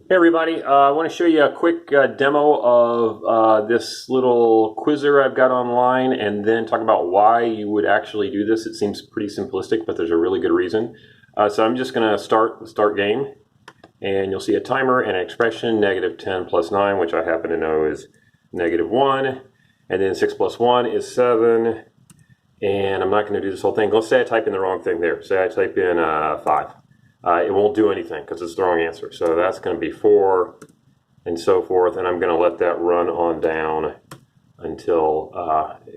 Hey everybody, I want to show you a quick demo of this little quizzer I've got online and then talk about why you would actually do this. It seems pretty simplistic, but there's a really good reason. So I'm just going to start the start game, and you'll see a timer and an expression, negative 10 plus 9, which I happen to know is negative 1, and then 6 plus 1 is 7, and I'm not going to do this whole thing. Let's say I type in the wrong thing there. Say I type in 5. It won't do anything because it's the wrong answer. So that's going to be 4 and so forth. And I'm going to let that run on down until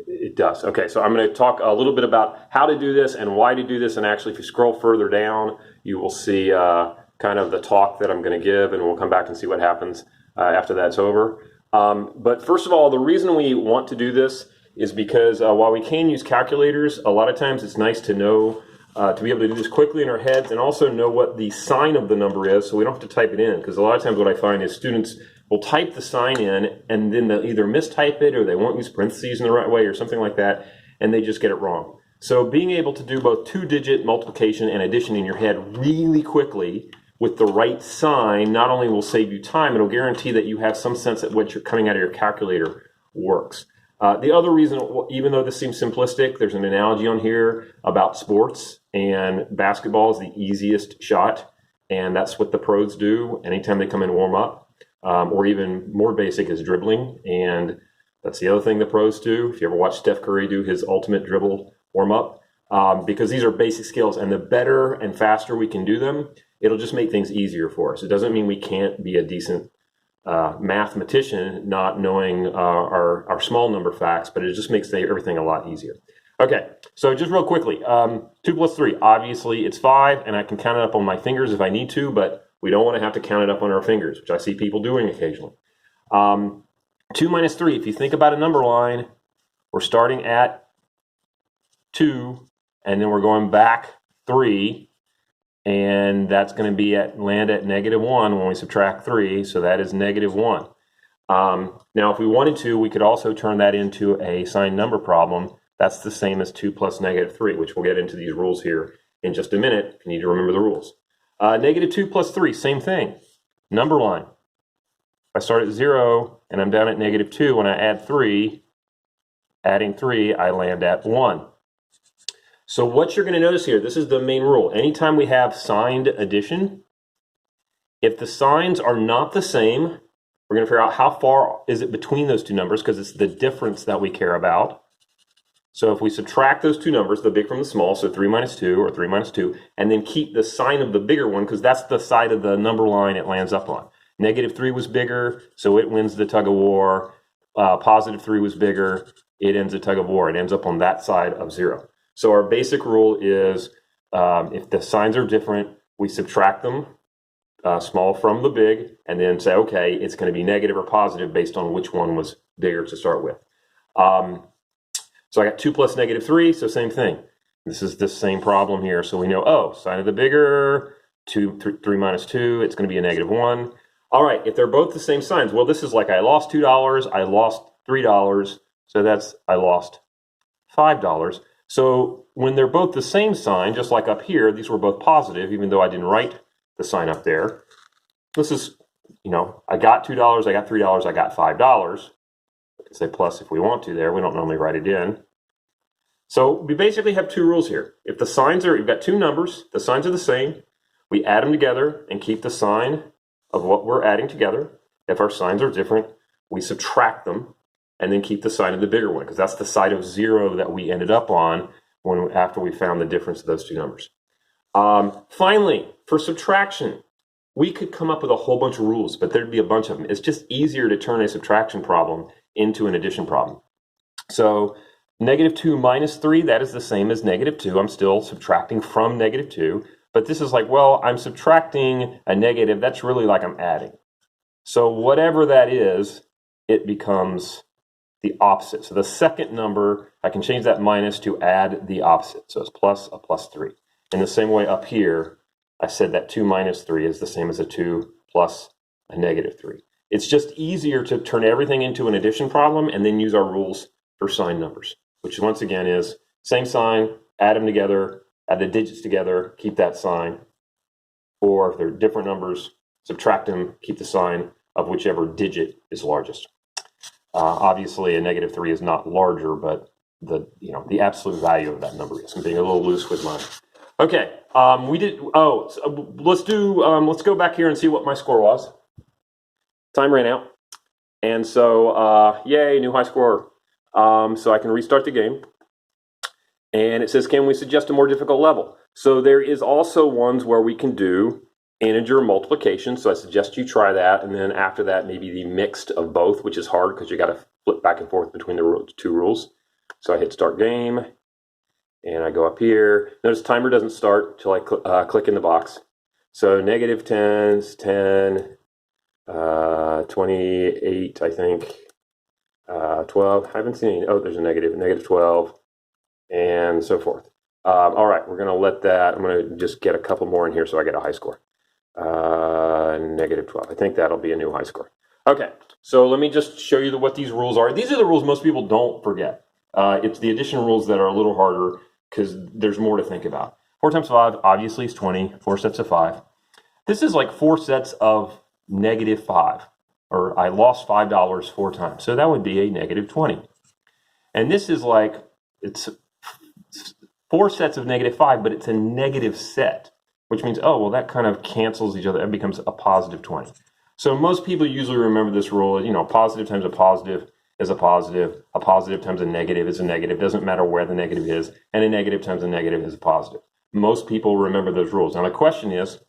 it does. Okay, so I'm going to talk a little bit about how to do this and why to do this. And actually, if you scroll further down, you will see kind of the talk that I'm going to give. And we'll come back and see what happens after that's over. But first of all, the reason we want to do this is because while we can use calculators, a lot of times it's nice to know to be able to do this quickly in our heads and also know what the sign of the number is so we don't have to type it in. Because a lot of times what I find is students will type the sign in and then they'll either mistype it or they won't use parentheses in the right way or something like that, and they just get it wrong. So being able to do both two-digit multiplication and addition in your head really quickly with the right sign not only will save you time, it'll guarantee that you have some sense that what you're coming out of your calculator works. The other reason, even though this seems simplistic, there's an analogy on here about sports, and basketball is the easiest shot, and that's what the pros do anytime they come in warm up, or even more basic is dribbling, and that's the other thing the pros do. If you ever watch Steph Curry do his ultimate dribble warm up, because these are basic skills, and the better and faster we can do them, it'll just make things easier for us. It doesn't mean we can't be a decent mathematician not knowing our small number facts, but it just makes everything a lot easier. Okay, so just real quickly, 2 plus 3, obviously it's 5, and I can count it up on my fingers if I need to, but we don't want to have to count it up on our fingers, which I see people doing occasionally. 2 minus 3, if you think about a number line, we're starting at 2, and then we're going back 3, and that's going to be land at negative 1 when we subtract 3, so that is negative 1. Now, if we wanted to, we could also turn that into a signed number problem. That's the same as 2 plus negative 3, which we'll get into these rules here in just a minute if you need to remember the rules. Negative 2 plus 3, same thing. Number line. If I start at 0 and I'm down at negative 2, when I add 3, adding 3, I land at 1. So what you're going to notice here, this is the main rule. Anytime we have signed addition, if the signs are not the same, we're going to figure out how far is it between those two numbers, because it's the difference that we care about. So if we subtract those two numbers, the big from the small, so 3 minus 2 or 3 minus 2, and then keep the sign of the bigger one, because that's the side of the number line it lands up on. Negative 3 was bigger, so it wins the tug of war. Positive 3 was bigger, it ends the tug of war. It ends up on that side of 0. So our basic rule is if the signs are different, we subtract them, small from the big, and then say, okay, it's going to be negative or positive based on which one was bigger to start with. So I got 2 plus negative 3, so same thing. This is the same problem here. So we know, oh, sign of the bigger, 3 minus 2, it's going to be a negative 1. All right, if they're both the same signs, well, this is like I lost $2, I lost $3, so that's I lost $5. So when they're both the same sign, just like up here, these were both positive, even though I didn't write the sign up there. This is, I got $2, I got $3, I got $5. We can say plus if we want to there. We don't normally write it in. So we basically have two rules here. If the signs are, you've got two numbers, the signs are the same, we add them together and keep the sign of what we're adding together. If our signs are different, we subtract them and then keep the sign of the bigger one, because that's the side of 0 that we ended up on after we found the difference of those two numbers. Finally, for subtraction, we could come up with a whole bunch of rules, but there'd be a bunch of them. It's just easier to turn a subtraction problem into an addition problem. So negative 2 minus 3, that is the same as negative 2. I'm still subtracting from negative 2, but this is like, well, I'm subtracting a negative. That's really like I'm adding. So whatever that is, it becomes the opposite. So the second number, I can change that minus to add the opposite. So it's plus a plus 3. In the same way up here, I said that 2 minus 3 is the same as a 2 plus a negative 3. It's just easier to turn everything into an addition problem and then use our rules for sign numbers, which once again is same sign, add them together, add the digits together, keep that sign. Or if they're different numbers, subtract them, keep the sign of whichever digit is largest. Obviously, a -3 is not larger, but the absolute value of that number is. I'm being a little loose with mine. Okay, we did. Oh, so let's do. Let's go back here and see what my score was. Time ran out, and so yay, new high score. So I can restart the game, and it says, "Can we suggest a more difficult level?" So there is also ones where we can do integer multiplication. So I suggest you try that, and then after that, maybe the mixed of both, which is hard because you got to flip back and forth between the two rules. So I hit start game, and I go up here. Notice timer doesn't start until I click in the box. So -10's 10, 28, I think, 12. I haven't seen. Oh, there's a -12, and so forth. All right, we're going to let that. I'm going to just get a couple more in here so I get a high score. -12. I think that'll be a new high score. Okay, so let me just show you what these rules are. These are the rules most people don't forget. It's the addition rules that are a little harder because there's more to think about. 4 times 5 obviously is 20. 4 sets of 5. This is like 4 sets of -5, or I lost $5 4 times. So that would be a -20. And this is like, it's 4 sets of -5, but it's a negative set, which means, oh, well, that kind of cancels each other. It becomes a +20. So most people usually remember this rule, positive times a positive is a positive times a negative is a negative. Doesn't matter where the negative is, and a negative times a negative is a positive. Most people remember those rules. Now the question is,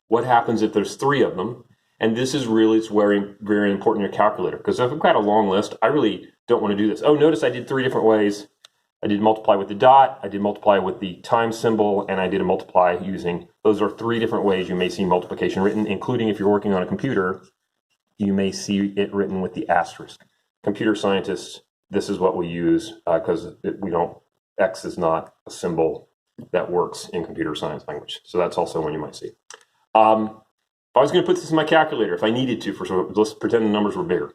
what happens if there's 3 of them? And this is really, it's very, very important in your calculator, because if I've got a long list, I really don't want to do this. Oh, notice I did 3 different ways. I did multiply with the dot, I did multiply with the times symbol, and I did a multiply using, those are 3 different ways you may see multiplication written, including if you're working on a computer, you may see it written with the asterisk. Computer scientists, this is what we use because X is not a symbol that works in computer science language. So that's also one you might see. If I was going to put this in my calculator, if I needed to, let's pretend the numbers were bigger.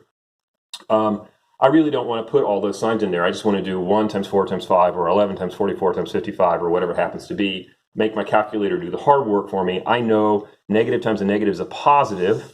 I really don't want to put all those signs in there. I just want to do 1 times 4 times 5 or 11 times 44 times 55 or whatever it happens to be. Make my calculator do the hard work for me. I know negative times a negative is a positive,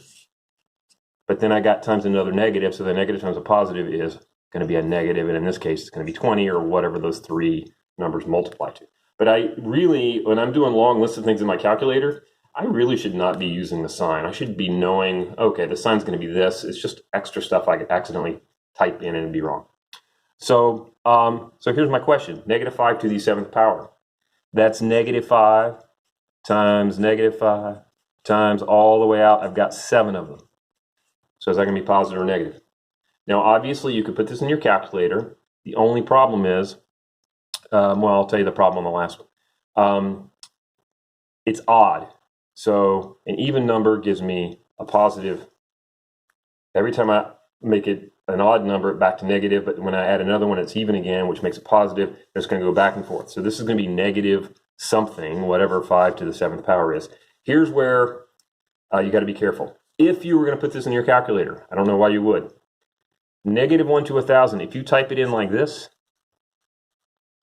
but then I got times another negative, so the negative times a positive is going to be a negative, and in this case, it's going to be 20 or whatever those 3 numbers multiply to. But I really, when I'm doing long lists of things in my calculator, I really should not be using the sign. I should be knowing, okay, the sign's going to be this. It's just extra stuff I could accidentally type in and be wrong. So here's my question. -5 to the 7th power. That's -5 times -5 times all the way out. I've got 7 of them. So is that going to be positive or negative? Now, obviously, you could put this in your calculator. The only problem is, I'll tell you the problem on the last one. It's odd. So an even number gives me a positive. Every time I make it an odd number, back to negative, but when I add another one, it's even again, which makes it positive. It's going to go back and forth. So this is going to be negative something, whatever 5 to the 7th power is. Here's where you got to be careful. If you were going to put this in your calculator, I don't know why you would. -1 to 1,000. If you type it in like this,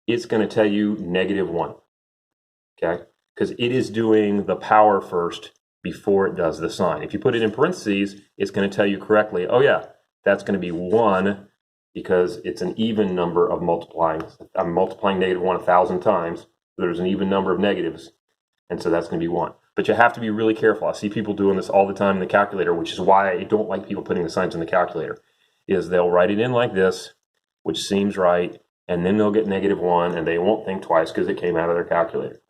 it's going to tell you -1. Okay? Because it is doing the power first before it does the sign. If you put it in parentheses, it's going to tell you correctly, oh yeah, that's going to be 1 because it's an even number of multiplying. I'm multiplying -1 1,000 times. There's an even number of negatives, and so that's going to be 1. But you have to be really careful. I see people doing this all the time in the calculator, which is why I don't like people putting the signs in the calculator, is they'll write it in like this, which seems right, and then they'll get -1, and they won't think twice because it came out of their calculator.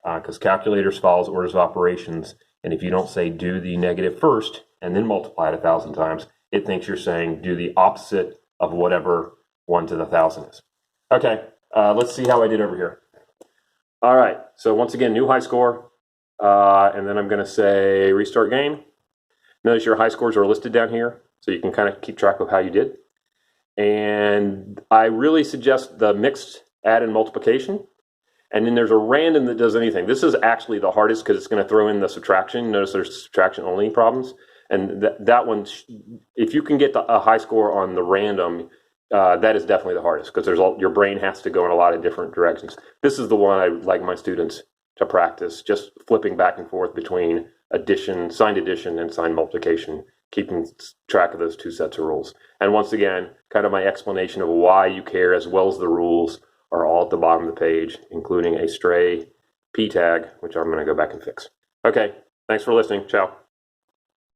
Because calculators follows orders of operations, and if you don't say do the negative first and then multiply it 1,000 times, it thinks you're saying do the opposite of whatever 1 to the 1,000 is. Okay, let's see how I did over here. All right, so once again, new high score, and then I'm going to say restart game. Notice your high scores are listed down here, so you can kind of keep track of how you did. And I really suggest the mixed add and multiplication. And then there's a random that does anything. This is actually the hardest because it's going to throw in the subtraction. Notice there's subtraction only problems. And that one, if you can get a high score on the random, that is definitely the hardest because your brain has to go in a lot of different directions. This is the one I like my students to practice, just flipping back and forth between addition, signed addition, and signed multiplication, keeping track of those two sets of rules. And once again, kind of my explanation of why you care as well as the rules are all at the bottom of the page, including a stray p tag, which I'm going to go back and fix. Okay, thanks for listening. Ciao.